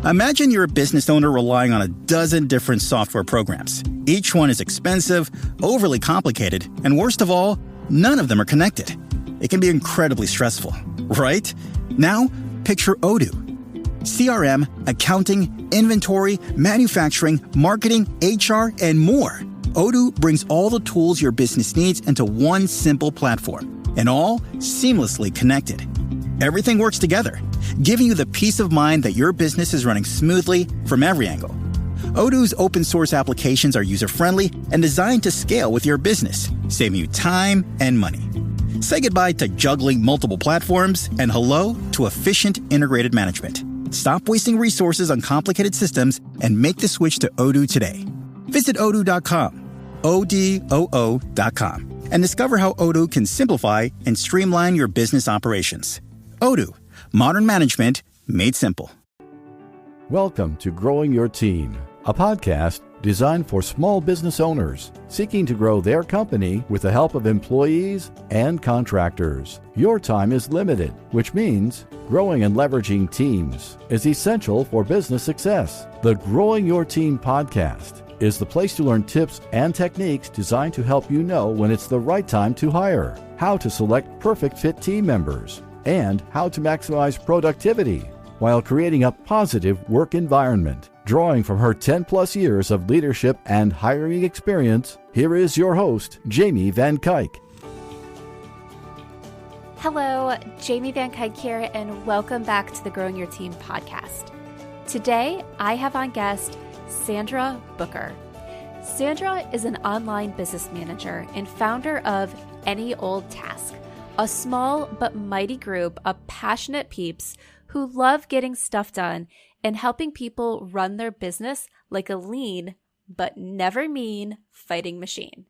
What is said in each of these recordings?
Imagine you're a business owner relying on a dozen different software programs. Each one is expensive, overly complicated, and worst of all, none of them are connected. It can be incredibly stressful, right? Now, picture Odoo. CRM, accounting, inventory, manufacturing, marketing, HR, and more. Odoo brings all the tools your business needs into one simple platform, and all seamlessly connected. Everything works together, giving you the peace of mind that your business is running smoothly from every angle. Odoo's open source applications are user-friendly and designed to scale with your business, saving you time and money. Say goodbye to juggling multiple platforms and hello to efficient integrated management. Stop wasting resources on complicated systems and make the switch to Odoo today. Visit odoo.com, ODOO.com, and discover how Odoo can simplify and streamline your business operations. Odoo, modern management made simple. Welcome to Growing Your Team, a podcast designed for small business owners seeking to grow their company with the help of employees and contractors. Your time is limited, which means growing and leveraging teams is essential for business success. The Growing Your Team podcast is the place to learn tips and techniques designed to help you know when it's the right time to hire, how to select perfect fit team members, and how to maximize productivity while creating a positive work environment. Drawing from her 10-plus years of leadership and hiring experience, here is your host, Jamie Van Kuyk. Hello, Jamie Van Kuyk here, and welcome back to the Growing Your Team podcast. Today, I have on guest Sandra Booker. Sandra is an online business manager and founder of Any Old Task, a small but mighty group of passionate peeps who love getting stuff done and helping people run their business like a lean but never mean fighting machine.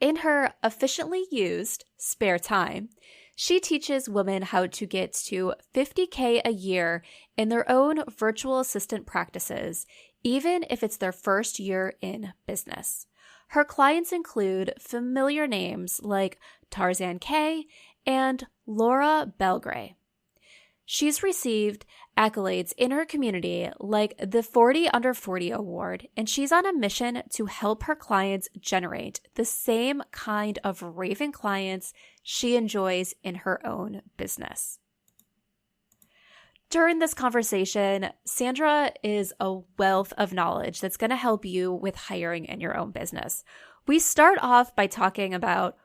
In her efficiently used spare time, she teaches women how to get to $50K a year in their own virtual assistant practices, even if it's their first year in business. Her clients include familiar names like Tarzan K and Laura Belgray. She's received accolades in her community like the 40 Under 40 Award, and she's on a mission to help her clients generate the same kind of raving clients she enjoys in her own business. During this conversation, Sandra is a wealth of knowledge that's going to help you with hiring in your own business. We start off by talking about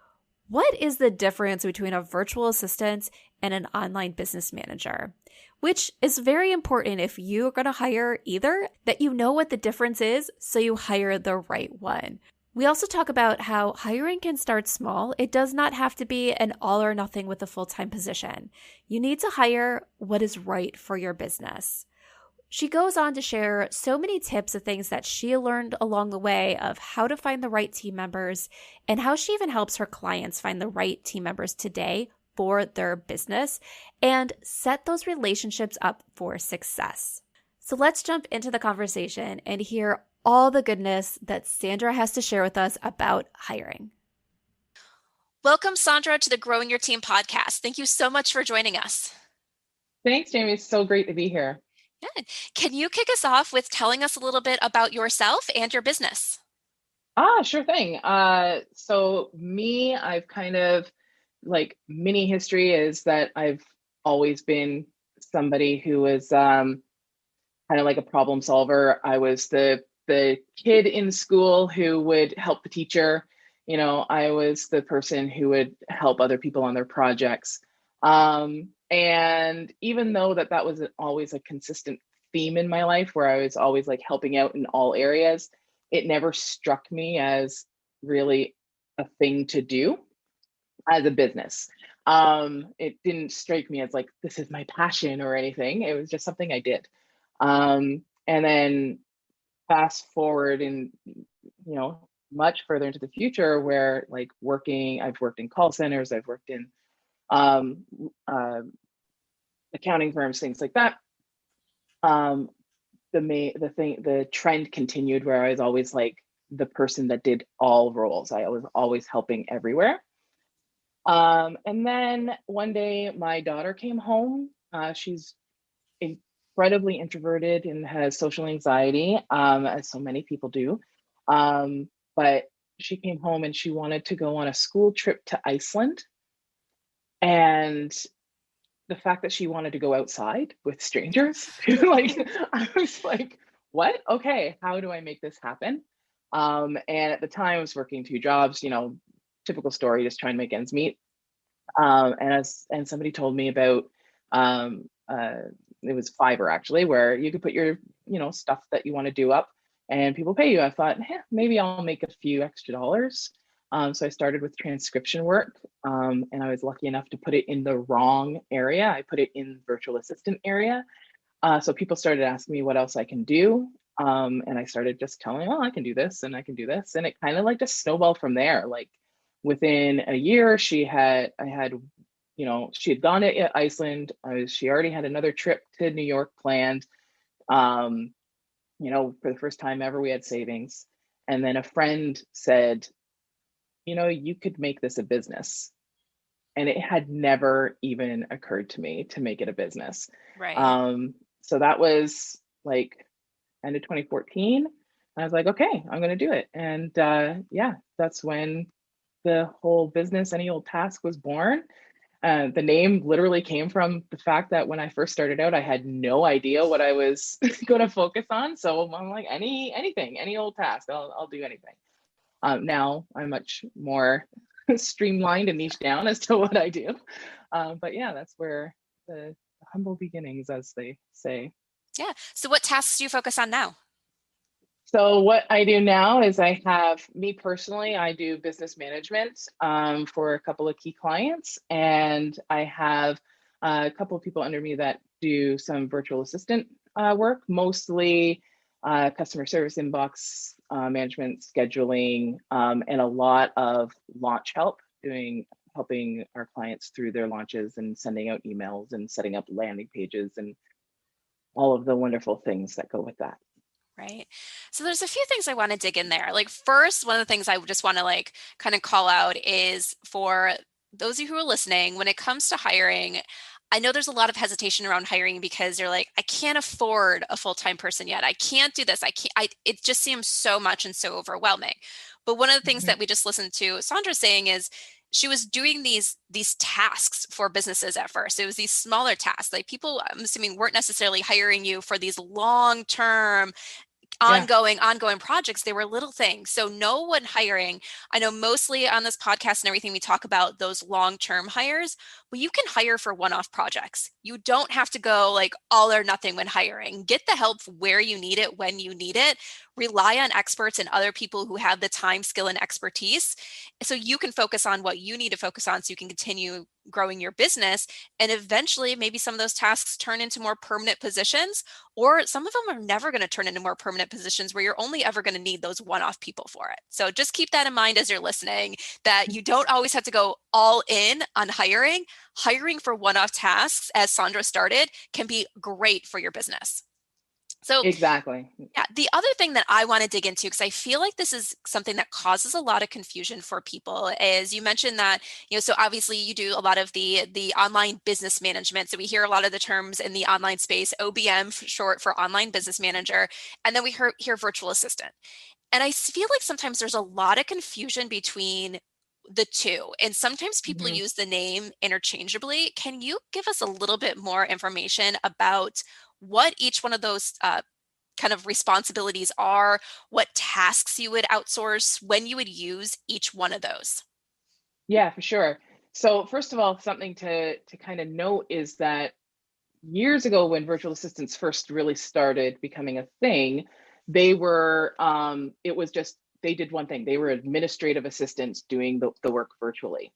what is the difference between a virtual assistant and an online business manager, which is very important if you're going to hire either, that you know what the difference is so you hire the right one. We also talk about how hiring can start small. It does not have to be an all or nothing with a full-time position. You need to hire what is right for your business. She goes on to share so many tips of things that she learned along the way of how to find the right team members and how she even helps her clients find the right team members today for their business and set those relationships up for success. So let's jump into the conversation and hear all the goodness that Sandra has to share with us about hiring. Welcome, Sandra, to the Growing Your Team podcast. Thank you so much for joining us. Thanks, Jamie. It's so great to be here. Good. Can you kick us off with telling us a little bit about yourself and your business? Sure thing. So me, I've kind of like mini history is that I've always been somebody who was kind of like a problem solver. I was the kid in school who would help the teacher. You know, I was the person who would help other people on their projects. And even though that was always a consistent theme in my life where I was always like helping out in all areas, it never struck me as really a thing to do as a business. It didn't strike me as like, this is my passion or anything. It was just something I did. And then fast forward and, you know, much further into the future where like I've worked in call centers, I've worked in accounting firms, things like that. The trend continued where I was always like the person that did all roles. I was always helping everywhere. And then one day my daughter came home. She's incredibly introverted and has social anxiety, as so many people do. But she came home and she wanted to go on a school trip to Iceland. And the fact that she wanted to go outside with strangers, like, I was like, what? Okay, how do I make this happen? And at the time I was working 2 jobs, typical story, just trying to make ends meet. And somebody told me about, um, it was Fiverr actually, where you could put your, stuff that you want to do up and people pay you. I thought, maybe I'll make a few extra dollars. So I started with transcription work, and I was lucky enough to put it in the wrong area. I put it in virtual assistant area. So people started asking me what else I can do. And I started just telling, I can do this and I can do this. And it kind of like just snowballed from there. Like within a year, she had gone to Iceland. She already had another trip to New York planned. For the first time ever, we had savings. And then a friend said, you could make this a business. And it had never even occurred to me to make it a business. Right. So that was like end of 2014. I was like, okay, I'm going to do it. And that's when the whole business, Any Old Task, was born. The name literally came from the fact that when I first started out, I had no idea what I was going to focus on. So I'm like, anything, any old task, I'll do anything. Now I'm much more streamlined and niche down as to what I do. But yeah, that's where the humble beginnings, as they say. Yeah. So what tasks do you focus on now? So what I do now is me personally, I do business management for a couple of key clients, and I have a couple of people under me that do some virtual assistant work, mostly customer service, inbox management, scheduling, and a lot of launch help, helping our clients through their launches and sending out emails and setting up landing pages and all of the wonderful things that go with that. Right. So there's a few things I want to dig in there. Like first, one of the things I just want to kind of call out is for those of you who are listening, when it comes to hiring, I know there's a lot of hesitation around hiring because you're like, I can't afford a full-time person yet. I can't do this. It just seems so much and so overwhelming. But one of the things that we just listened to Sandra saying is she was doing these tasks for businesses at first. It was these smaller tasks. Like people, I'm assuming, weren't necessarily hiring you for these long-term ongoing projects. They were little things. So no one hiring, I know mostly on this podcast and everything, we talk about those long-term hires, but you can hire for one-off projects. You don't have to go like all or nothing when hiring. Get the help where you need it, when you need it. Rely on experts and other people who have the time, skill, and expertise so you can focus on what you need to focus on so you can continue growing your business. And eventually, maybe some of those tasks turn into more permanent positions, or some of them are never going to turn into more permanent positions where you're only ever going to need those one-off people for it. So just keep that in mind as you're listening, that you don't always have to go all in on hiring. Hiring for one-off tasks, as Sandra started, can be great for your business. So exactly. Yeah, the other thing that I want to dig into, because I feel like this is something that causes a lot of confusion for people, is you mentioned that, so obviously you do a lot of the online business management. So we hear a lot of the terms in the online space, OBM for short for online business manager, and then we hear virtual assistant. And I feel like sometimes there's a lot of confusion between the two, and sometimes people use the name interchangeably. Can you give us a little bit more information about what each one of those kind of responsibilities are, what tasks you would outsource, when you would use each one of those? Yeah, for sure. So first of all, something to kind of note is that years ago, when virtual assistants first really started becoming a thing, they were it was just, they did one thing. They were administrative assistants doing the work virtually.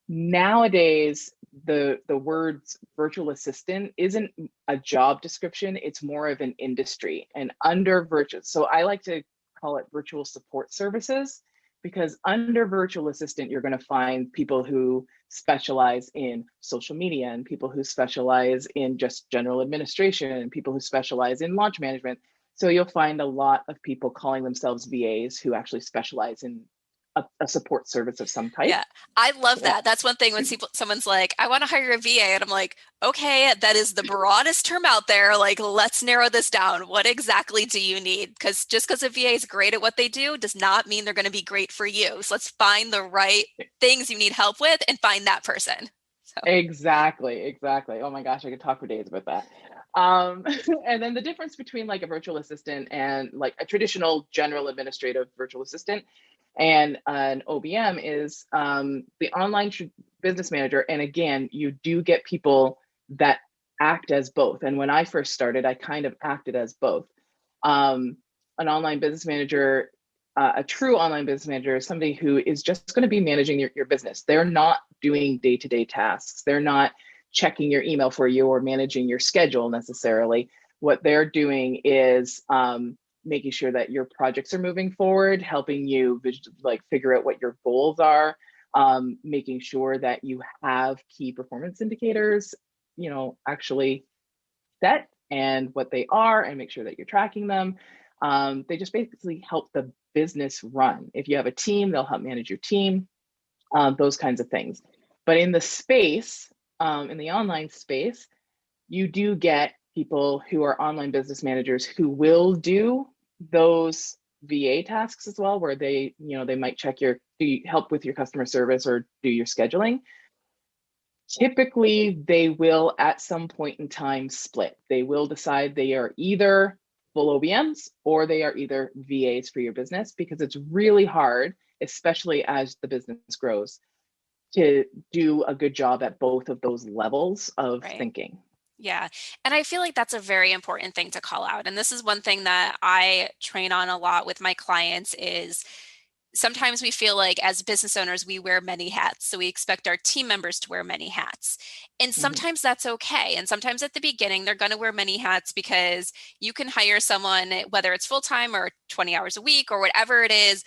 Nowadays, the words virtual assistant isn't a job description, it's more of an industry. And under virtual, so I like to call it virtual support services, because under virtual assistant, you're going to find people who specialize in social media, and people who specialize in just general administration, and people who specialize in launch management. So you'll find a lot of people calling themselves VAs who actually specialize in a support service of some type. Yeah, I love that. That's one thing when someone's like, I want to hire a VA, and I'm like, okay, that is the broadest term out there. Like, let's narrow this down. What exactly do you need? Because just because a VA is great at what they do does not mean they're going to be great for you. So let's find the right things you need help with and find that person. So. Exactly. Oh my gosh, I could talk for days about that. And then the difference between like a virtual assistant and like a traditional general administrative virtual assistant and an OBM is the online business manager. And again, you do get people that act as both. And when I first started, I kind of acted as both. An online business manager, a true online business manager is somebody who is just going to be managing your business. They're not doing day-to-day tasks. They're not checking your email for you or managing your schedule necessarily. What they're doing is making sure that your projects are moving forward, helping you like figure out what your goals are, making sure that you have key performance indicators, actually set and what they are, and make sure that you're tracking them. They just basically help the business run. If you have a team, they'll help manage your team, those kinds of things. But in the space, in the online space, you do get people who are online business managers who will do those VA tasks as well, where they might check help with your customer service or do your scheduling. Typically, they will at some point in time split. They will decide they are either full OBMs or they are either VAs for your business, because it's really hard, especially as the business grows, to do a good job at both of those levels of thinking. Yeah. And I feel like that's a very important thing to call out. And this is one thing that I train on a lot with my clients is sometimes we feel like as business owners, we wear many hats. So we expect our team members to wear many hats. And sometimes that's okay. And sometimes at the beginning, they're going to wear many hats because you can hire someone, whether it's full-time or 20 hours a week or whatever it is,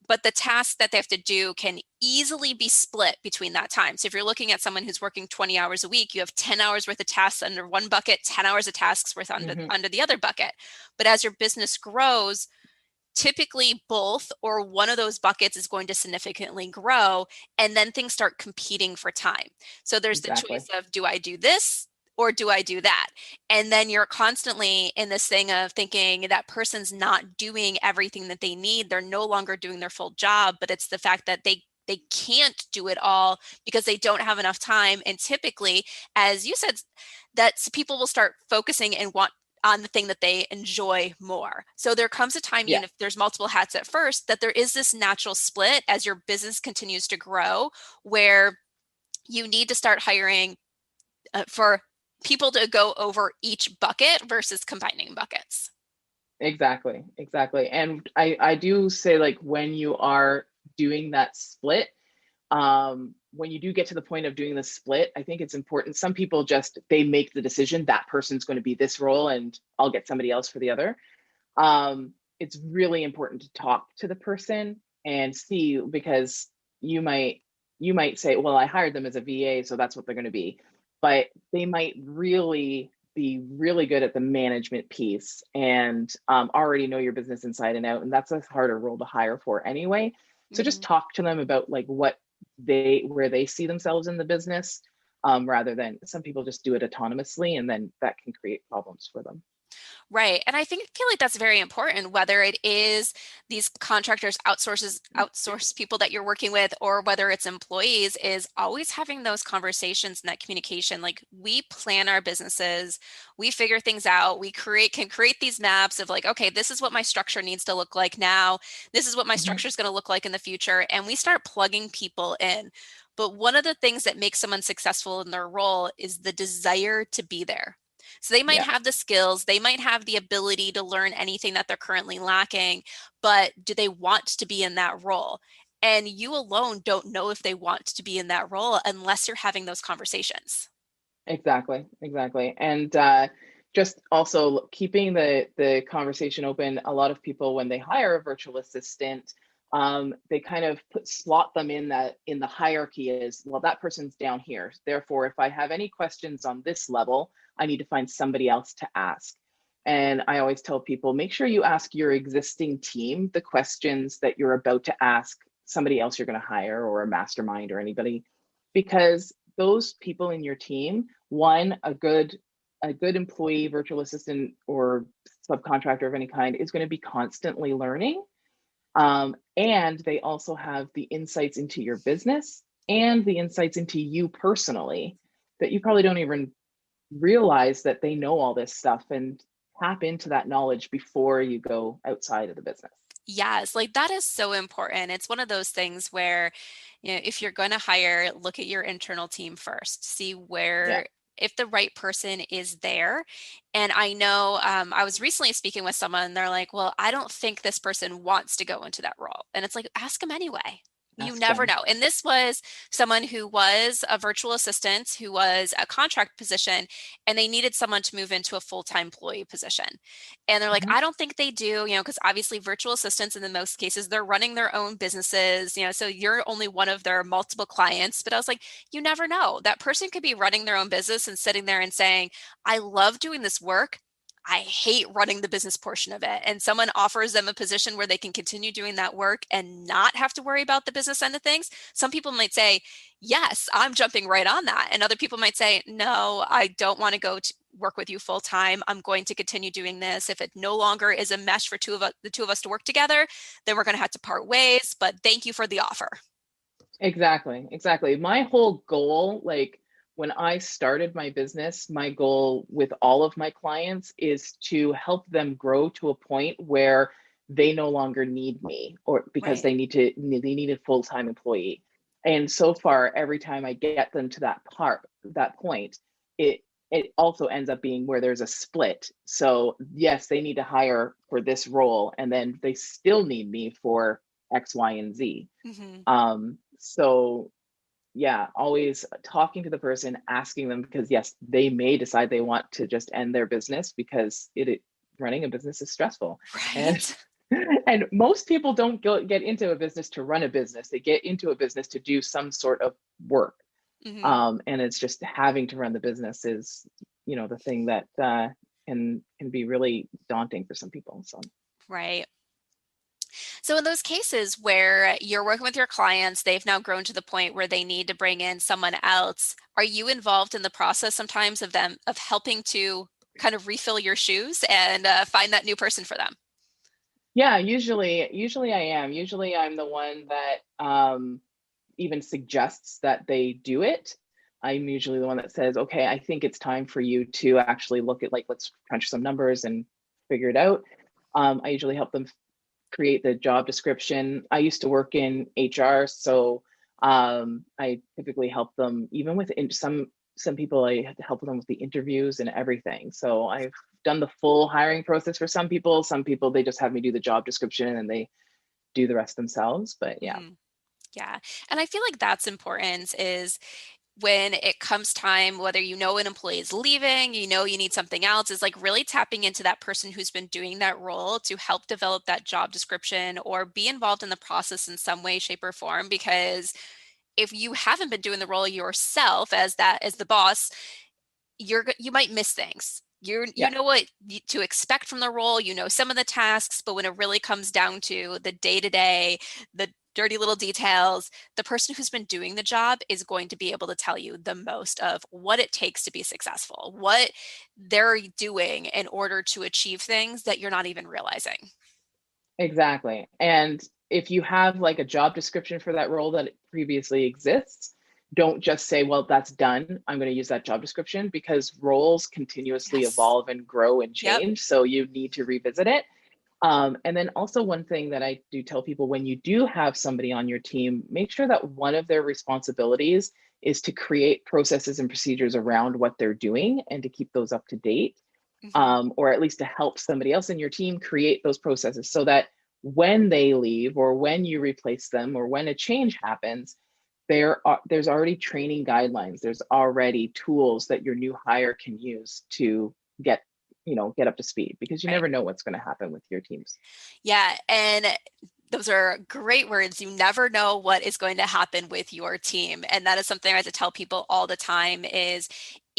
but the tasks that they have to do can easily be split between that time. So if you're looking at someone who's working 20 hours a week, you have 10 hours worth of tasks under one bucket, 10 hours of tasks worth under the other bucket. But as your business grows, typically both or one of those buckets is going to significantly grow, and then things start competing for time. So there's the choice of, do I do this or do I do that? And then you're constantly in this thing of thinking that person's not doing everything that they need. They're no longer doing their full job, but it's the fact that they can't do it all because they don't have enough time. And typically, as you said, that people will start focusing and want on the thing that they enjoy more. So there comes a time, even if there's multiple hats at first, that there is this natural split as your business continues to grow, where you need to start hiring for people to go over each bucket versus combining buckets. Exactly. And I do say, like, when you are doing that split, when you do get to the point of doing the split, I think it's important. Some people they make the decision that person's going to be this role and I'll get somebody else for the other. It's really important to talk to the person and see, because you might say, well, I hired them as a VA, so that's what they're going to be. But they might really be really good at the management piece and already know your business inside and out. And that's a harder role to hire for anyway. So just talk to them about like where they see themselves in the business, rather than some people just do it autonomously, and then that can create problems for them. Right. And I feel like that's very important, whether it is these contractors, outsource people that you're working with, or whether it's employees, is always having those conversations and that communication. Like, we plan our businesses, we figure things out, we can create these maps of like, okay, this is what my structure needs to look like now. This is what my structure is going to look like in the future. And we start plugging people in. But one of the things that makes someone successful in their role is the desire to be there. So they might have the skills, they might have the ability to learn anything that they're currently lacking, but do they want to be in that role? And you alone don't know if they want to be in that role unless you're having those conversations. Exactly. And just also keeping the conversation open. A lot of people, when they hire a virtual assistant, they kind of slot them in the hierarchy is, well, that person's down here. Therefore, if I have any questions on this level, I need to find somebody else to ask. And I always tell people, make sure you ask your existing team the questions that you're about to ask somebody else you're going to hire or a mastermind or anybody, because those people in your team, one, a good employee, virtual assistant, or subcontractor of any kind is going to be constantly learning. And they also have the insights into your business and the insights into you personally that you probably don't even realize that they know all this stuff, and tap into that knowledge before you go outside of the business. Yes, like that is so important. It's one of those things where, if you're going to hire, look at your internal team first, see Yeah. where, if the right person is there. And I know I was recently speaking with someone, and they're like, well, I don't think this person wants to go into that role. And it's like, ask them anyway. You Ask never them. know. And this was someone who was a virtual assistant, who was a contract position, and they needed someone to move into a full-time employee position. And they're like, Mhm. I don't think they do, because obviously virtual assistants in the most cases, they're running their own businesses, so you're only one of their multiple clients. But I was like, you never know. That person could be running their own business and sitting there and saying, I love doing this work. I hate running the business portion of it. And someone offers them a position where they can continue doing that work and not have to worry about the business end of things. Some people might say, yes, I'm jumping right on that. And other people might say, no, I don't want to go to work with you full time. I'm going to continue doing this. If it no longer is a mesh for the two of us to work together, then we're going to have to part ways. But thank you for the offer. Exactly. My whole goal, like when I started my business, my goal with all of my clients is to help them grow to a point where they no longer need me, or because Right. they need a full-time employee. And so far, every time I get them to that point, it also ends up being where there's a split. So yes, they need to hire for this role, and then they still need me for X, Y, and Z. Mm-hmm. So yeah, always talking to the person, asking them, because yes, they may decide they want to just end their business because running a business is stressful. And Right. and most people don't get into a business to run a business. They get into a business to do some sort of work. Mm-hmm. And it's just having to run the business is, the thing that can be really daunting for some people. So Right. So in those cases where you're working with your clients, they've now grown to the point where they need to bring in someone else, are you involved in the process sometimes of helping to kind of refill your shoes and find that new person for them? yeah, usually I am. Usually I'm the one that even suggests that they do it. I'm usually the one that says, okay, I think it's time for you to actually look at, like, let's crunch some numbers and figure it out. I usually help them create the job description. I used to work in HR, so I typically help them even with some people. I had to help them with the interviews and everything. So I've done the full hiring process for some people. Some people, they just have me do the job description and they do the rest themselves. But yeah. Mhm. Yeah. And I feel like that's important is when it comes time, whether an employee is leaving, you need something else, is like really tapping into that person who's been doing that role to help develop that job description or be involved in the process in some way, shape, or form. Because if you haven't been doing the role yourself as the boss, you might miss things. You Yeah. know what to expect from the role, some of the tasks, but when it really comes down to the day-to-day, the dirty little details, the person who's been doing the job is going to be able to tell you the most of what it takes to be successful, what they're doing in order to achieve things that you're not even realizing. Exactly. And if you have like a job description for that role that previously exists, don't just say, well, that's done, I'm going to use that job description, because roles continuously Yes. evolve and grow and Yep. change. So you need to revisit it. And then also, one thing that I do tell people, when you do have somebody on your team, make sure that one of their responsibilities is to create processes and procedures around what they're doing and to keep those up to date, Hmm. or at least to help somebody else in your team create those processes so that when they leave or when you replace them or when a change happens, there's already training guidelines. There's already tools that your new hire can use to get get up to speed, because you Right. never know what's going to happen with your teams. Yeah. And those are great words. You never know what is going to happen with your team. And that is something I have to tell people all the time is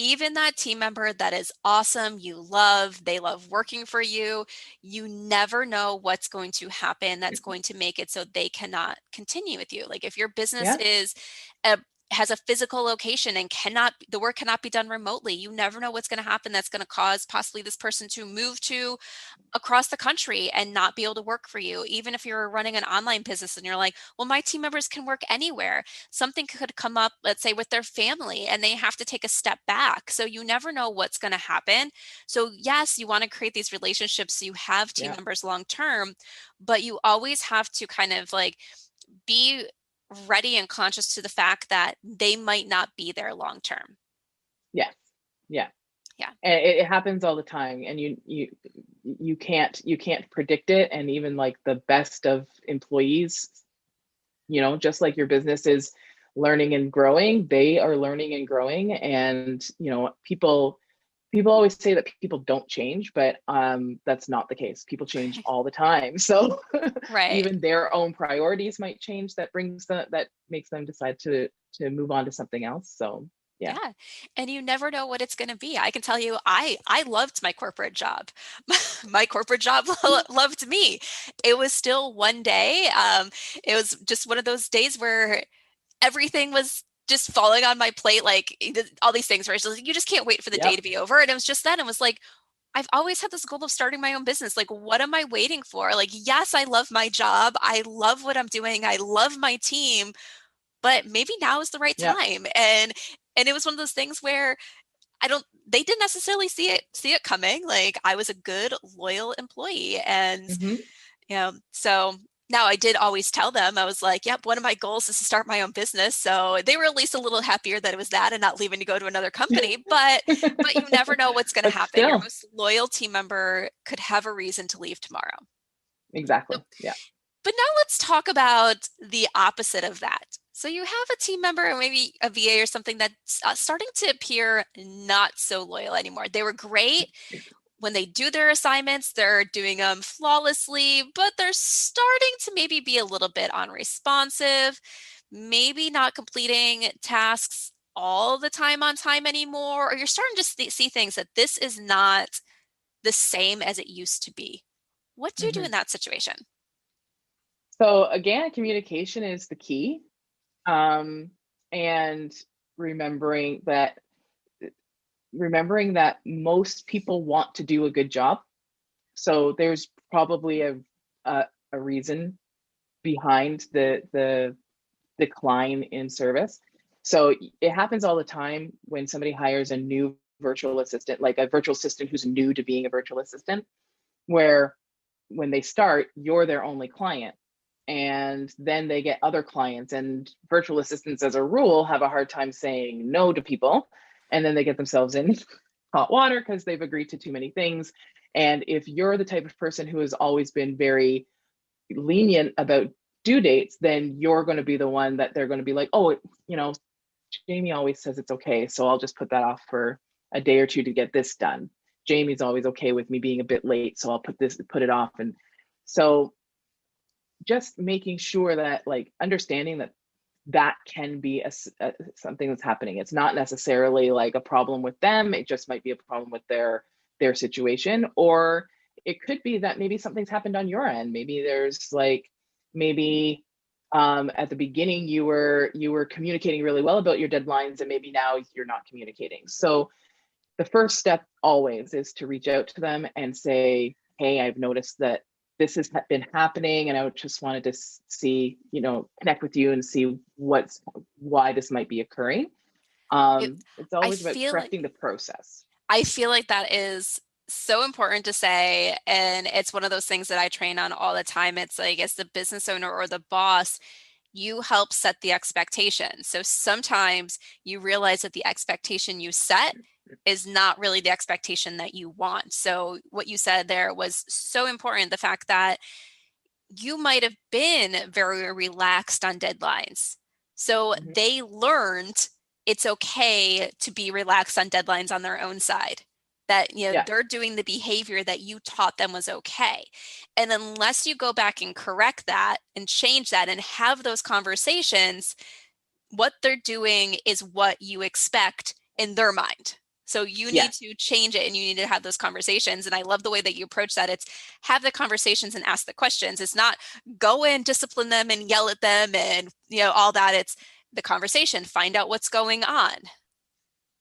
even that team member that is awesome, they love working for you, you never know what's going to happen that's going to make it so they cannot continue with you. Like if your business Yeah. has a physical location and the work cannot be done remotely, you never know what's going to happen that's going to cause possibly this person to move to across the country and not be able to work for you. Even if you're running an online business and you're like, well, my team members can work anywhere. Something could come up, let's say with their family, and they have to take a step back. So you never know what's going to happen. So yes, you want to create these relationships so you have team Yeah. members long term, but you always have to kind of like be ready and conscious to the fact that they might not be there long term. Yes. Yeah. Yeah. And it happens all the time, and you can't predict it. And even like the best of employees, just like your business is learning and growing, they are learning and growing. And people always say that people don't change, but that's not the case. People change all the time. So Right. even their own priorities might change. That makes them decide to move on to something else. So yeah. And you never know what it's going to be. I can tell you, I loved my corporate job. My corporate job loved me. It was still one day. It was just one of those days where everything was just falling on my plate, like all these things where it's just like, you just can't wait for the day Yep. to be over. And it was just then, it was like, I've always had this goal of starting my own business. Like, what am I waiting for? Like, yes, I love my job. I love what I'm doing. I love my team, but maybe now is the right Yep. time. And it was one of those things where they didn't necessarily see it coming. Like I was a good, loyal employee. And, so now I did always tell them, I was like, yep, one of my goals is to start my own business. So they were at least a little happier that it was that and not leaving to go to another company. But you never know what's going to But happen. Your still, most loyal team member could have a reason to leave tomorrow. exactly. So, Yeah. but now let's talk about the opposite of that. So you have a team member or maybe a VA or something that's starting to appear not so loyal anymore. They were great when they do their assignments, they're doing them flawlessly, but they're starting to maybe be a little bit unresponsive, maybe not completing tasks all the time on time anymore, or you're starting to see things that this is not the same as it used to be. What do you do in that situation? So again, communication is the key. And remembering that most people want to do a good job. So there's probably a reason behind the decline in service. So it happens all the time when somebody hires a new virtual assistant, like a virtual assistant who's new to being a virtual assistant, where when they start, you're their only client. And then they get other clients, and virtual assistants as a rule have a hard time saying no to people. And then they get themselves in hot water because they've agreed to too many things. And if you're the type of person who has always been very lenient about due dates, then you're going to be the one that they're going to be like, oh, Jamie always says it's okay, so I'll just put that off for a day or two to get this done. Jamie's always okay with me being a bit late, so I'll put it off. And so just making sure that, like, understanding that can be something that's happening. It's not necessarily like a problem with them. It just might be a problem with their situation. Or it could be that maybe something's happened on your end. Maybe there's at the beginning you were communicating really well about your deadlines, and maybe now you're not communicating. So the first step always is to reach out to them and say, hey, I've noticed that this has been happening, and I just wanted to see, connect with you and see why this might be occurring. It's always about correcting the process. I feel like that is so important to say. And it's one of those things that I train on all the time. It's like, as the business owner or the boss, you help set the expectation. So sometimes you realize that the expectation you set is not really the expectation that you want. So what you said there was so important. The fact that you might have been very relaxed on deadlines. So they learned it's okay to be relaxed on deadlines on their own side. That, they're doing the behavior that you taught them was okay. And unless you go back and correct that and change that and have those conversations, what they're doing is what you expect in their mind. So you Yeah. need to change it and you need to have those conversations. And I love the way that you approach that. It's have the conversations and ask the questions. It's not go in, discipline them and yell at them and, all that. It's the conversation, find out what's going on.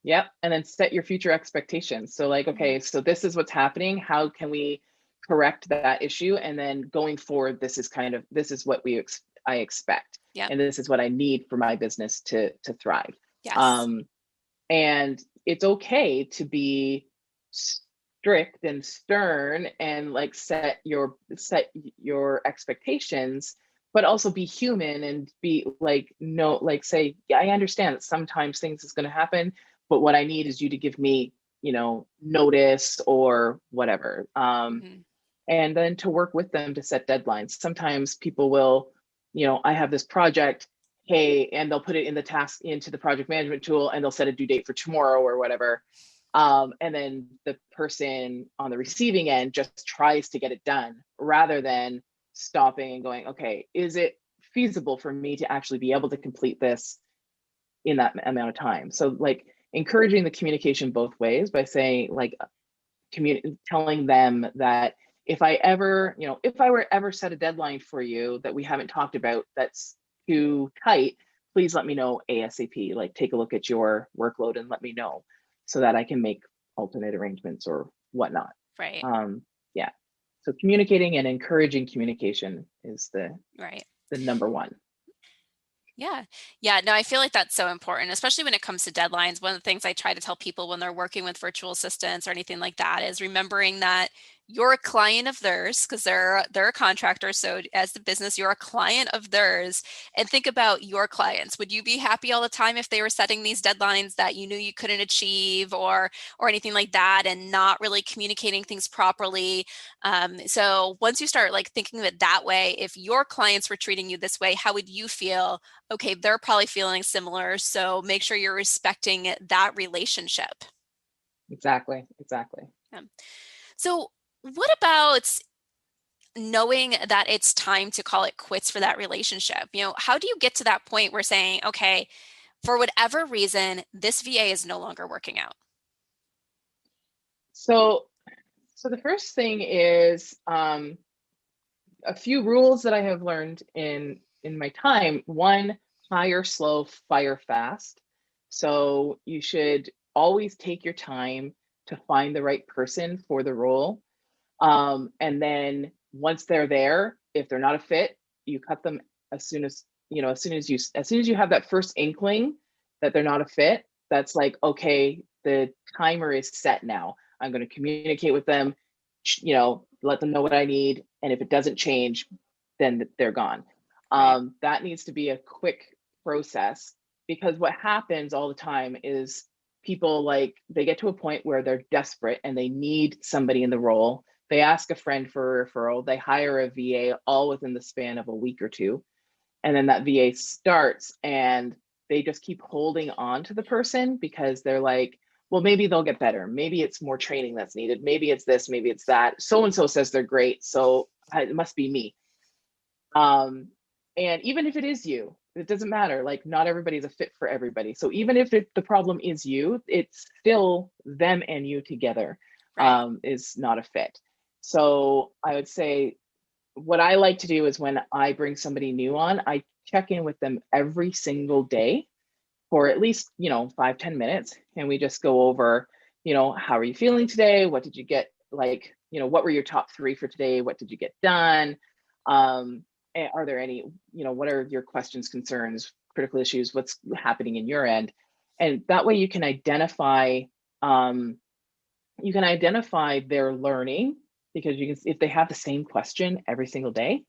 Yep. And then set your future expectations. So like, okay, so this is what's happening. How can we correct that issue? And then going forward, this is what I expect. Yeah. And this is what I need for my business to thrive. Yes. And it's okay to be strict and stern and like set your expectations, but also be human and be like, no, like say, yeah, I understand that sometimes things is going to happen, but what I need is you to give me, notice or whatever. And then to work with them to set deadlines. Sometimes people will, I have this project, hey, and they'll put it into the project management tool and they'll set a due date for tomorrow or whatever. And then the person on the receiving end just tries to get it done rather than stopping and going, okay, is it feasible for me to actually be able to complete this in that amount of time? So like encouraging the communication both ways by saying like, telling them that if I were ever set a deadline for you that we haven't talked about that's too tight, please let me know ASAP. Like take a look at your workload and let me know so that I can make alternate arrangements or whatnot. Right. Yeah. So communicating and encouraging communication is the number one. Yeah. Yeah. No, I feel like that's so important, especially when it comes to deadlines. One of the things I try to tell people when they're working with virtual assistants or anything like that is remembering that you're a client of theirs because they're a contractor. So as the business, you're a client of theirs, and think about your clients. Would you be happy all the time if they were setting these deadlines that you knew you couldn't achieve or anything like that and not really communicating things properly? So once you start like thinking of it that way, if your clients were treating you this way, how would you feel? Okay, they're probably feeling similar. So make sure you're respecting that relationship. Exactly. Yeah. So what about knowing that it's time to call it quits for that relationship? How do you get to that point where saying, okay, for whatever reason, this VA is no longer working out? So the first thing is a few rules that I have learned in my time. One, hire slow, fire fast. So you should always take your time to find the right person for the role. And then once they're there, if they're not a fit, you cut them as soon as you have that first inkling that they're not a fit. That's like, okay, the timer is set now. I'm going to communicate with them, let them know what I need. And if it doesn't change, then they're gone. Right. That needs to be a quick process, because what happens all the time is people they get to a point where they're desperate and they need somebody in the role. They ask a friend for a referral, they hire a VA all within the span of a week or two. And then that VA starts and they just keep holding on to the person because they're like, well, maybe they'll get better. Maybe it's more training that's needed. Maybe it's this, maybe it's that. So-and-so says they're great, so it must be me. And even if it is you, it doesn't matter. Like not everybody's a fit for everybody. So even if the problem is you, it's still them and you together is not a fit. So I would say what I like to do is when I bring somebody new on, I check in with them every single day for at least, 5-10 minutes. And we just go over, how are you feeling today? What did you get? What were your top 3 for today? What did you get done? Are there any, what are your questions, concerns, critical issues? What's happening in your end? And that way you can identify their learning, because if they have the same question every single day,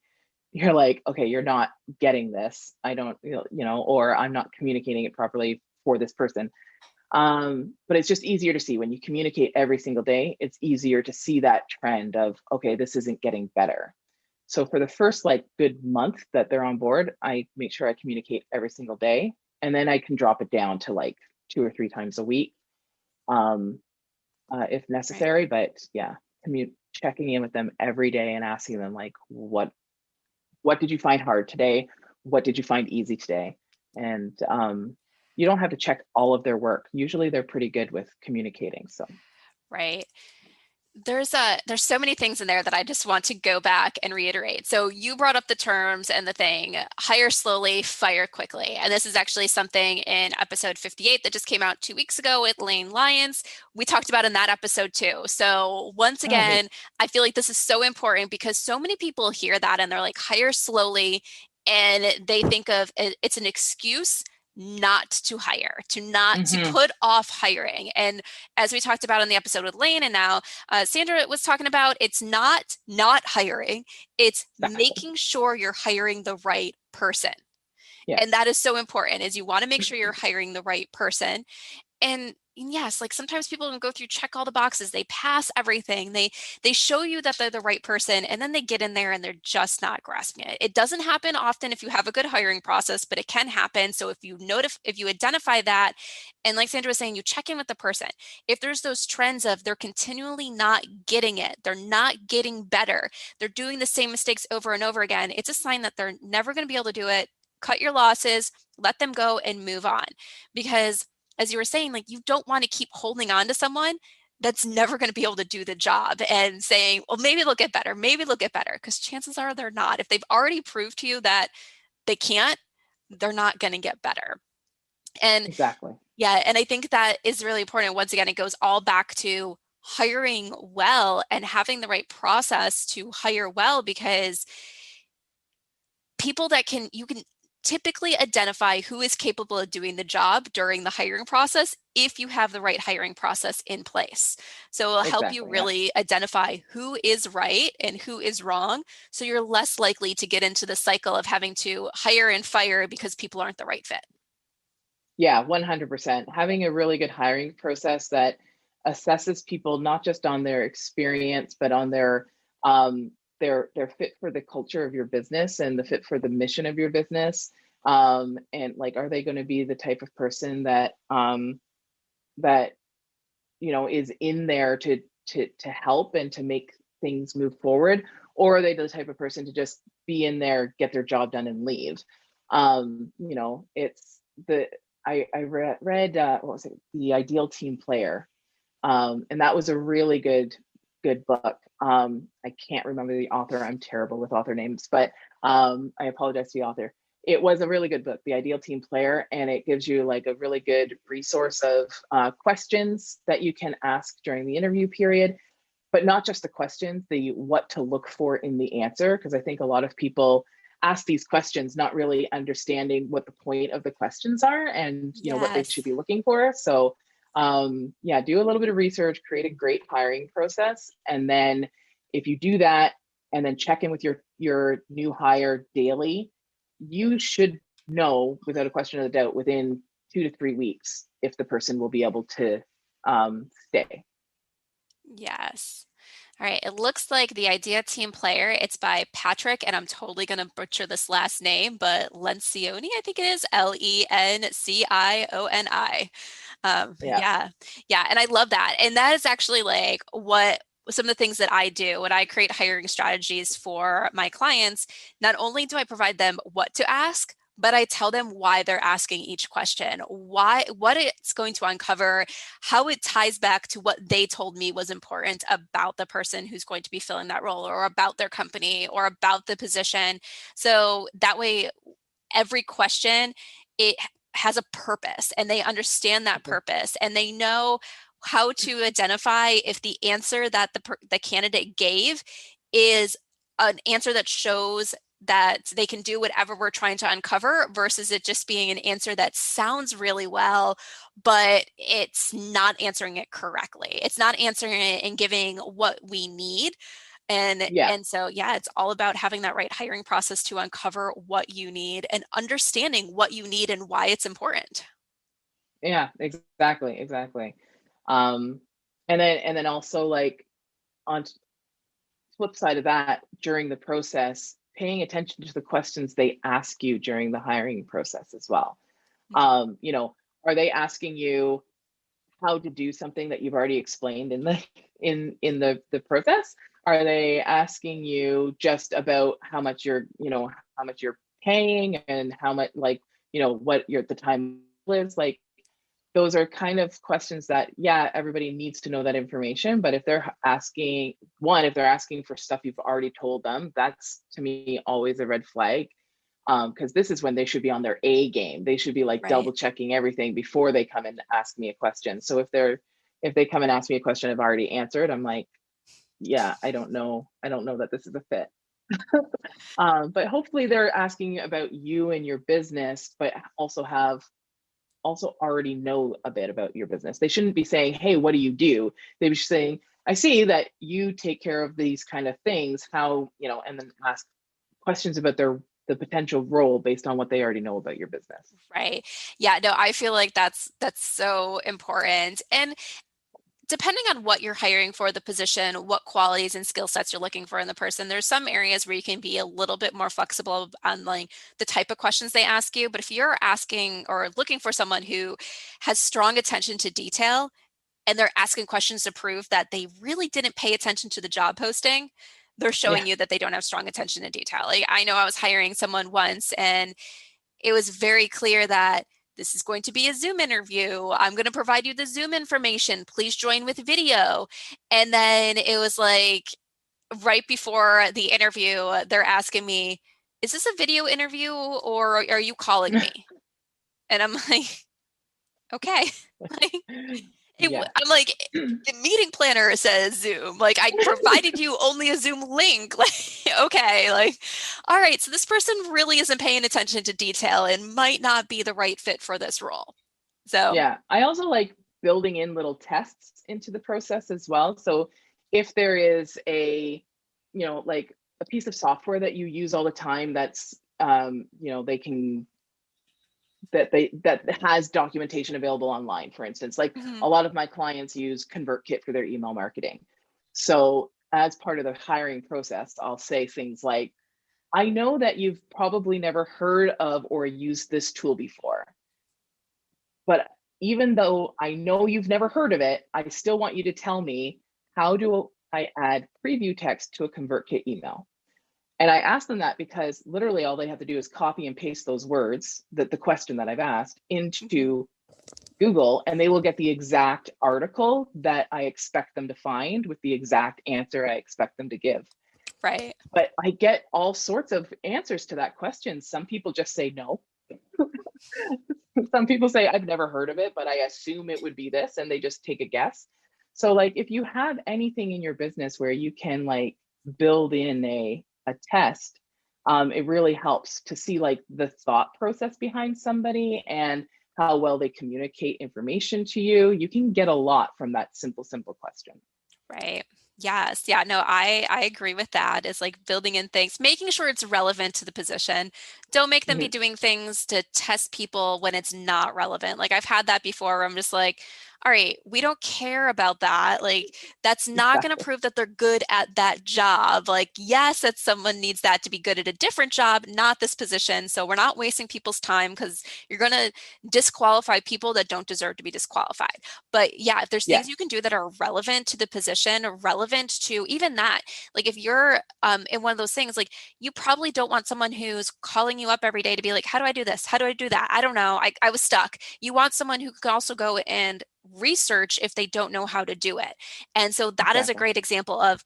you're like, okay, you're not getting this. I don't, or I'm not communicating it properly for this person. But it's just easier to see when you communicate every single day. It's easier to see that trend of, okay, this isn't getting better. So for the first good month that they're on board, I make sure I communicate every single day, and then I can drop it down to 2 or 3 times a week, if necessary. Right. But yeah, checking in with them every day and asking them what did you find hard today? What did you find easy today? And you don't have to check all of their work. Usually they're pretty good with communicating. So Right. There's so many things in there that I just want to go back and reiterate. So you brought up the terms and the thing, hire slowly, fire quickly. And this is actually something in episode 58 that just came out 2 weeks ago with Lane Lyons. We talked about in that episode too. So once again, I feel like this is so important because so many people hear that and they're like, hire slowly. And they think of it's an excuse not to hire, to put off hiring. And as we talked about in the episode with Lane, and now Sandra was talking about, it's not hiring, it's making sure you're hiring the right person. Yes. And that is so important, is you want to make sure you're hiring the right person. And yes, like sometimes people can go through, check all the boxes, they pass everything, they show you that they're the right person, and then they get in there and they're just not grasping it. It doesn't happen often if you have a good hiring process, but it can happen. So if you identify that, and like Sandra was saying, you check in with the person. If there's those trends of they're continually not getting it, they're not getting better, they're doing the same mistakes over and over again, it's a sign that they're never going to be able to do it. Cut your losses, let them go, and move on. Because as you were saying, like, you don't want to keep holding on to someone that's never going to be able to do the job and saying, well, maybe they'll get better, because chances are they're not. If they've already proved to you that they can't, they're not going to get better. And exactly. Yeah, and I think that is really important. Once again, it goes all back to hiring well and having the right process to hire well, because people you can typically identify who is capable of doing the job during the hiring process if you have the right hiring process in place. So it'll help you really identify who is right and who is wrong. So you're less likely to get into the cycle of having to hire and fire because people aren't the right fit. Yeah, 100%. Having a really good hiring process that assesses people not just on their experience, but on their fit for the culture of your business and the fit for the mission of your business. And like, are they going to be the type of person that is in there to help and to make things move forward, or are they the type of person to just be in there, get their job done, and leave? It's I read what was it, The Ideal Team Player, and that was a really good book. I can't remember the author. I'm terrible with author names, but I apologize to the author. It was a really good book, The Ideal Team Player, and it gives you like a really good resource of questions that you can ask during the interview period, but not just the questions, the what to look for in the answer, because I think a lot of people ask these questions not really understanding what the point of the questions are and what they should be looking for. So do a little bit of research, create a great hiring process, and then if you do that and then check in with your new hire daily, you should know without a question of a doubt within 2 to 3 weeks if the person will be able to stay. Yes. All right, it looks like The Idea Team Player. It's by Patrick, and I'm totally going to butcher this last name, but Lencioni, I think it is, Lencioni. Yeah, and I love that. And that is actually like what some of the things that I do when I create hiring strategies for my clients. Not only do I provide them what to ask, but I tell them why they're asking each question, what it's going to uncover, how it ties back to what they told me was important about the person who's going to be filling that role, or about their company, or about the position. So that way, every question, it has a purpose, and they understand that purpose, and they know how to identify if the answer that the candidate gave is an answer that shows that they can do whatever we're trying to uncover, versus it just being an answer that sounds really well, but it's not answering it correctly. It's not answering it and giving what we need. And so, it's all about having that right hiring process to uncover what you need and understanding what you need and why it's important. Yeah, exactly. And then also, like, on flip side of that, during the process, paying attention to the questions they ask you during the hiring process as well. Are they asking you how to do something that you've already explained in the process? Are they asking you just about how much you're paying, and how much, what the time is, like, those are kind of questions that, yeah, everybody needs to know that information. But if they're asking, if they're asking for stuff you've already told them, that's to me always a red flag. Because this is when they should be on their A game. They should be like Right. double checking everything before they come and ask me a question. So if they come and ask me a question I've already answered, I'm like, yeah, I don't know that this is a fit. But hopefully they're asking about you and your business, but also already know a bit about your business. They shouldn't be saying, hey, what do you do? They should be saying, I see that you take care of these kind of things, how, and then ask questions about the potential role based on what they already know about your business. Right. Yeah, no, I feel like that's so important. And depending on what you're hiring for the position, what qualities and skill sets you're looking for in the person, there's some areas where you can be a little bit more flexible on like the type of questions they ask you. But if you're asking or looking for someone who has strong attention to detail and they're asking questions to prove that they really didn't pay attention to the job posting, they're showing you that they don't have strong attention to detail. Like, I know I was hiring someone once and it was very clear that this is going to be a Zoom interview. I'm going to provide you the Zoom information. Please join with video. And then it was like right before the interview, they're asking me, is this a video interview or are you calling me? And I'm like, okay. Yeah. I'm like, the meeting planner says Zoom. Like, I provided you only a Zoom link. Like, okay, like, all right, so this person really isn't paying attention to detail and might not be the right fit for this role. So Yeah, I also like building in little tests into the process as well. So if there is like a piece of software that you use all the time that's they can that has documentation available online, for instance. Like a lot of my clients use ConvertKit for their email marketing. So as part of the hiring process, I'll say things like, I know that you've probably never heard of or used this tool before, but even though I know you've never heard of it, I still want you to tell me, how do I add preview text to a ConvertKit email? And I asked them that because literally all they have to do is copy and paste those words, the question that I've asked, into Google, and they will get the exact article that I expect them to find with the exact answer I expect them to give. right. But I get all sorts of answers to that question. Some people just say no. Some people say, I've never heard of it, but I assume it would be this, and they just take a guess. So like, if you have anything in your business where you can like build in a test, it really helps to see like the thought process behind somebody and how well they communicate information to you. You can get a lot from that simple question. Right. Yes. Yeah. No, I agree with that. It's like building in things, making sure it's relevant to the position. Don't make them be doing things to test people when it's not relevant. Like I've had that before where I'm just like, all right, we don't care about that. Like that's not going to prove that they're good at that job. Like, yes, that someone needs that to be good at a different job, not this position. So we're not wasting people's time because you're going to disqualify people that don't deserve to be disqualified. But yeah, if there's things you can do that are relevant to the position, or relevant to even that, like if you're in one of those things, like you probably don't want someone who's calling you up every day to be like, how do I do this? How do I do that? I don't know. I was stuck. You want someone who can also go and research if they don't know how to do it. And so that is a great example of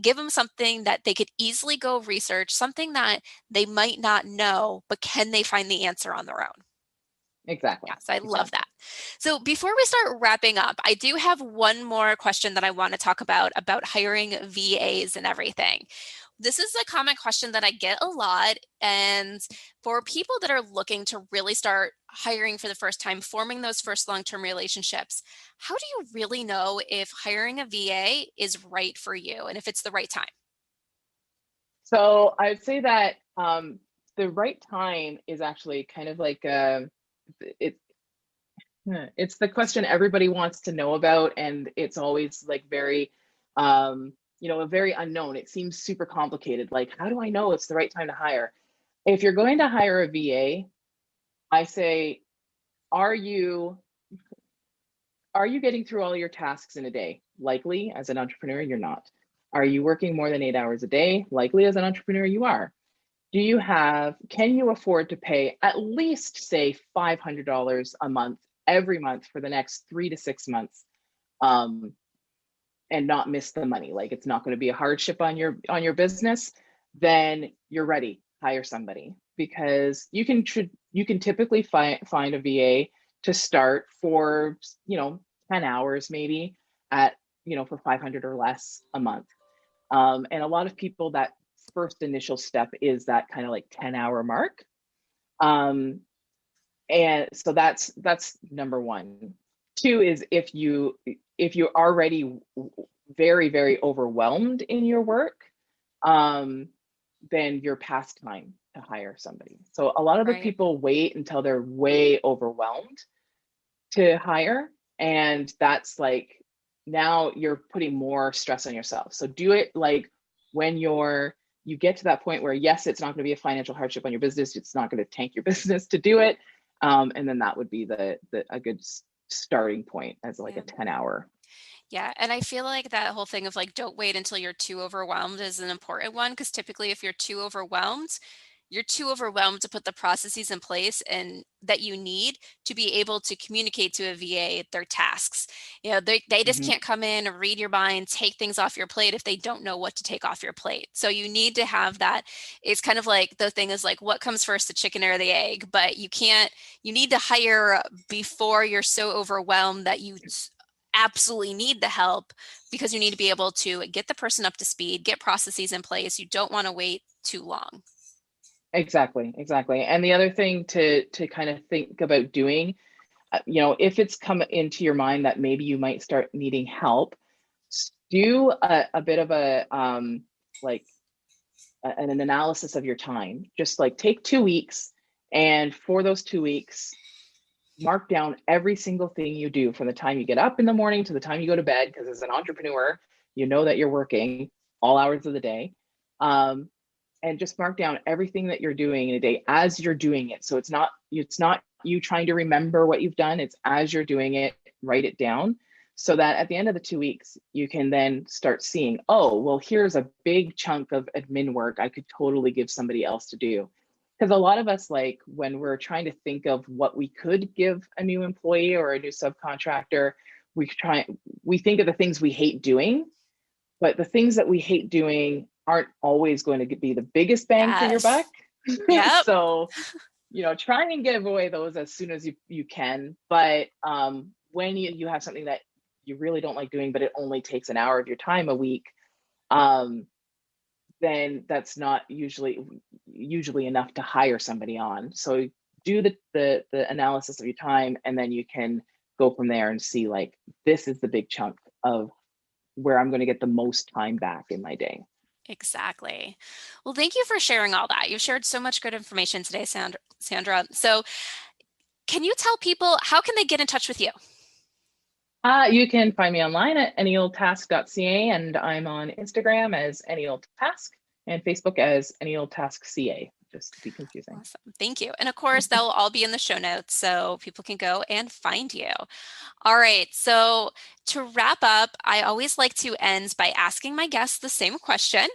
give them something that they could easily go research, something that they might not know, but can they find the answer on their own? Exactly. Yes, I love that. So before we start wrapping up, I do have one more question that I want to talk about hiring VAs and everything. This is a common question that I get a lot. And for people that are looking to really start hiring for the first time, forming those first long-term relationships, how do you really know if hiring a VA is right for you and if it's the right time? So I'd say that the right time is actually kind of like it's the question everybody wants to know about, and it's always like very very unknown. It seems super complicated. Like, how do I know it's the right time to hire? If you're going to hire a VA, I say, are you getting through all your tasks in a day? Likely, as an entrepreneur, you're not. Are you working more than 8 hours a day? Likely, as an entrepreneur, you are. can you afford to pay at least, say, $500 a month, every month for the next 3 to 6 months, and not miss the money? Like, it's not going to be a hardship on your business. Then you're ready, hire somebody, because you can typically find a VA to start for 10 hours maybe at for 500 or less a month. And a lot of people, that first initial step is that kind of like 10-hour mark. And so that's number one. Two is if you're already very, very overwhelmed in your work, then you're past time to hire somebody. So a lot of the people wait until they're way overwhelmed to hire. And that's like, now you're putting more stress on yourself. So do it like when you get to that point where, yes, it's not going to be a financial hardship on your business. It's not going to tank your business to do it. And then that would be a good starting point as like a 10-hour. Yeah. And I feel like that whole thing of like, don't wait until you're too overwhelmed is an important one, because typically if you're too overwhelmed to put the processes in place and that you need to be able to communicate to a VA their tasks. They just can't come in, read your mind, take things off your plate if they don't know what to take off your plate. So you need to have that. It's kind of like, the thing is like, what comes first, the chicken or the egg? But you need to hire before you're so overwhelmed that you absolutely need the help, because you need to be able to get the person up to speed, get processes in place. You don't want to wait too long. Exactly. And the other thing to kind of think about doing, if it's come into your mind that maybe you might start needing help, do a bit of an analysis of your time. Just like take 2 weeks, and for those 2 weeks, mark down every single thing you do from the time you get up in the morning to the time you go to bed, because as an entrepreneur, you know that you're working all hours of the day. And just mark down everything that you're doing in a day as you're doing it. So it's not you trying to remember what you've done. It's as you're doing it, write it down, so that at the end of the 2 weeks, you can then start seeing, oh, well, here's a big chunk of admin work I could totally give somebody else to do. Because a lot of us, like when we're trying to think of what we could give a new employee or a new subcontractor, we think of the things we hate doing, but the things that we hate doing aren't always going to be the biggest bang for your buck. Yep. So, try and give away those as soon as you can. But when you have something that you really don't like doing, but it only takes an hour of your time a week, then that's not usually enough to hire somebody on. So do the analysis of your time, and then you can go from there and see, like, this is the big chunk of where I'm going to get the most time back in my day. Exactly. Well, thank you for sharing all that. You've shared so much good information today, Sandra. So can you tell people, how can they get in touch with you? You can find me online at anyoldtask.ca, and I'm on Instagram as AnyOldTask and Facebook as AnyOldTaskCA, just to be confusing. Awesome. Thank you. And of course, that will all be in the show notes, so people can go and find you. All right. So to wrap up, I always like to end by asking my guests the same question.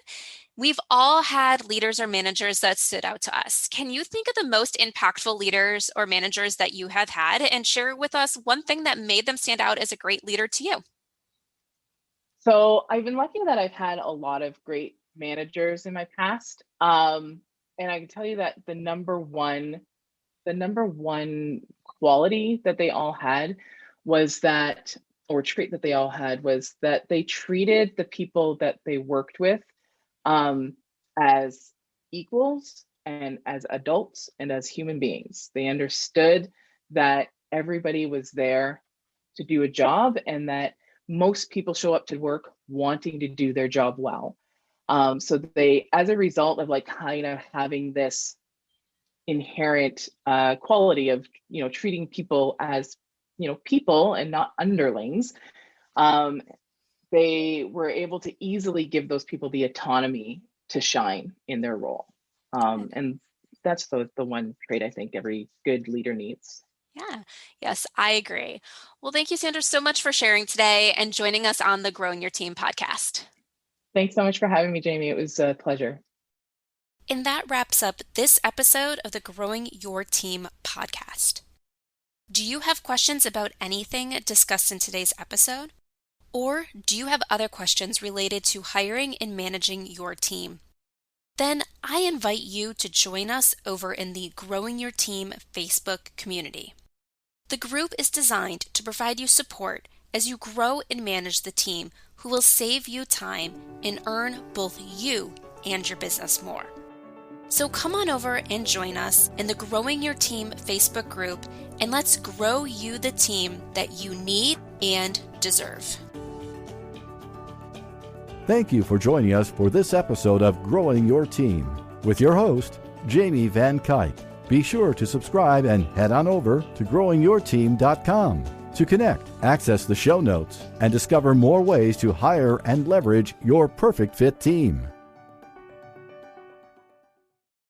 We've all had leaders or managers that stood out to us. Can you think of the most impactful leaders or managers that you have had, and share with us one thing that made them stand out as a great leader to you? So I've been lucky that I've had a lot of great managers in my past. And I can tell you that the number one quality that they all had was that, or trait that they all had, was that they treated the people that they worked with as equals and as adults and as human beings. They understood that everybody was there to do a job, and that most people show up to work wanting to do their job well. So they, as a result of like kind of having this inherent quality of, treating people as, people and not underlings, they were able to easily give those people the autonomy to shine in their role. And that's the one trait I think every good leader needs. Yeah. Yes, I agree. Well, thank you, Sandra, so much for sharing today and joining us on the Growing Your Team podcast. Thanks so much for having me, Jamie. It was a pleasure. And that wraps up this episode of the Growing Your Team podcast. Do you have questions about anything discussed in today's episode? Or do you have other questions related to hiring and managing your team? Then I invite you to join us over in the Growing Your Team Facebook community. The group is designed to provide you support as you grow and manage the team who will save you time and earn both you and your business more. So come on over and join us in the Growing Your Team Facebook group, and let's grow you the team that you need and deserve. Thank you for joining us for this episode of Growing Your Team with your host, Jamie Van Kuyt. Be sure to subscribe and head on over to growingyourteam.com to connect, access the show notes, and discover more ways to hire and leverage your perfect fit team.